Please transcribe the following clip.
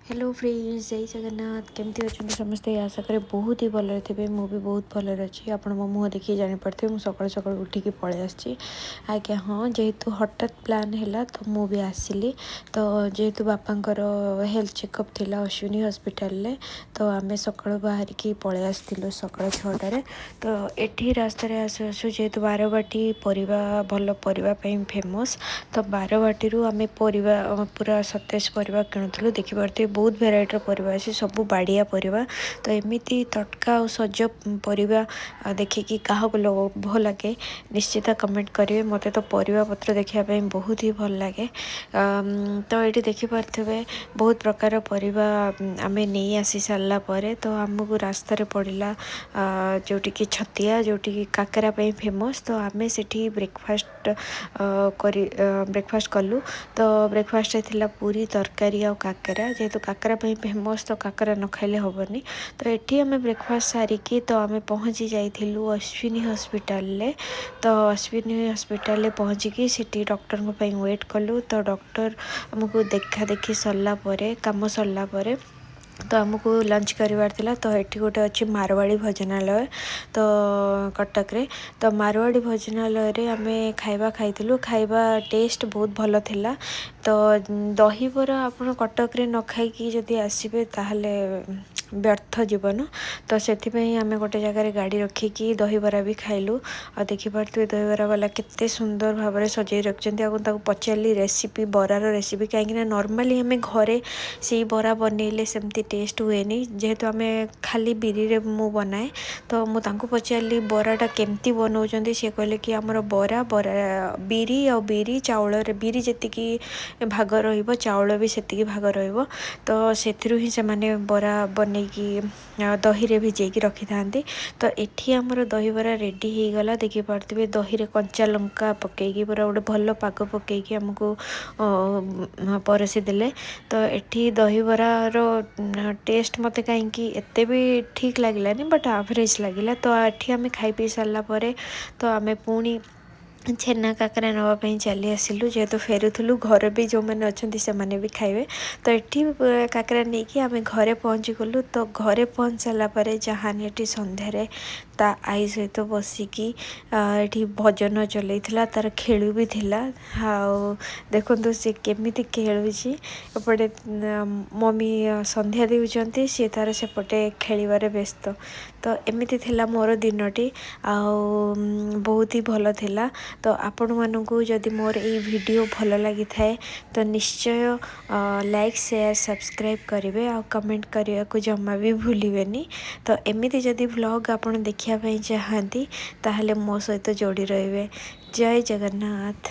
Hello friends, जय जगन्नाथ। केमती अच्छा समस्ते आशा करे बहुत ही भल थे। मु भी बहुत भल अच्छी। आप मुँह देखिए जापे मुझे सकाल सकाल उठिकी पलि आसी। आज्ञा हाँ, जेहेतु हठात प्लान है तो मु भी आसली। तो जेहेतु बापांकर हेल्थ चेकअप थिला अश्विनी हॉस्पिटल तो आम सका बाहर की पलि आसलु सका 6टार। तो एठी रास्तार आसु आसु जेहेतु बारवाटी परिवा भल परिवा फेमस तो बारवाटी आम परिवा पूरा सतेज परिवा किणुलु। देखिपे बहुत भेराइटर परिवा अच्छी, सब बाड़िया परिवा। तो एमती तटका और सज परिवा देखिकी क्या भल लगे निश्चित कमेंट करेंगे। मत तो परिवा पत्र देखापी बहुत ही भल लगे। तो ये देखिपे बहुत प्रकार परिवा आम नहीं आसी सारापर तो आमको रास्तार पड़ा जोटिकी छतिया जोटिकी काकरा फेमस। तो आम से ब्रेकफास्ट ब्रेकफास्ट कलु। तो ब्रेकफास्ट थिला पूरी तरकारी आ काकरा। जेहेतु काकरा फेमस तो काकरा न खाइले हेनी। तो ये आम ब्रेकफास्ट सारिकी तो आम पहुँची जाइलु अश्विनी हॉस्पिटल। तो अश्विनी हॉस्पिटल पहुँचिकी सीटी डॉक्टर वेट कलु। तो डॉक्टर आमको देखा देखी सरलापर कम सरलापर तो आमको लंच करार थिला। तो ये गोटे अच्छी मारवाड़ी भोजनालय तो कटक रे। तो मारवाड़ी भोजनालय आम खाइबा खाइलु। खाइबा टेस्ट बहुत भल थिला। तो दहीबरा आप कटक रे न खाइकी जदि आसबे ताहले व्यर्थ जीवन। तो से आम गोटे जगार गाड़ी रखिकी दहीबरा भी खाइलु। आ देखिपे दहीबरा वाला केते सुंदर भाव में सजाई रखिंट। पचारि रेसिपी बरार रेसिपी कहीं नॉर्मली आम घरे से बरा बनइले सेमती टेस्ट हुए जेहेतु आम खाली बिरी मु बनाए। तो मुझे पचारि बराटा केमती बनाऊँ सी कहले कि आमर बरा बरा बिरी आ बिरी चाउल बिरी जी भाग रही चाउल भी से भाग रही। तो से ही से बरा बनईकी दही रे भिजेकी रखी था। तो ये आमर दहीबरा रेडी हो गला। देखिपे दही रे कंचा लंका पकईकी पूरा गोटे भल पाग पकईकी आमको परसी देले। तो ये दहीबरार टेस्ट मत कहीं एते भी ठीक लगिलानी बट एवरेज लगिला। तो ये आम खाई पी सारापर तो आम पुणी छेना काकरा नापी चली आसिलु। जेहेतु फेरुलु घर भी जो मैंने अच्छा से भी खाइबे। तो ये काकरा नहीं कि आम घरे पहुँची गलु। तो घरे पहुँच सारापर जहानी ये संध्यारे ता आई सहित बसिकी ये भजन चलई तार खेलु भी थिला। देखो सी केमी खेलुची एपटे मम्मी संध्या देउचंती सी तार सेपटे खेलिबारे व्यस्त। तो एमती थिला मोर दिनटी बहुत ही भल थिला। तो आपण मानू जदि मोर ये वीडियो भल लगी थाए तो निश्चय लाइक शेयर सब्सक्राइब करेंगे आ कमेंट करने को जमा भी भूलिए। तो एमती जदि व्लॉग आपण देखिया चाहती ताहले मो सहित जोड़ी रहिबे। जय जगन्नाथ।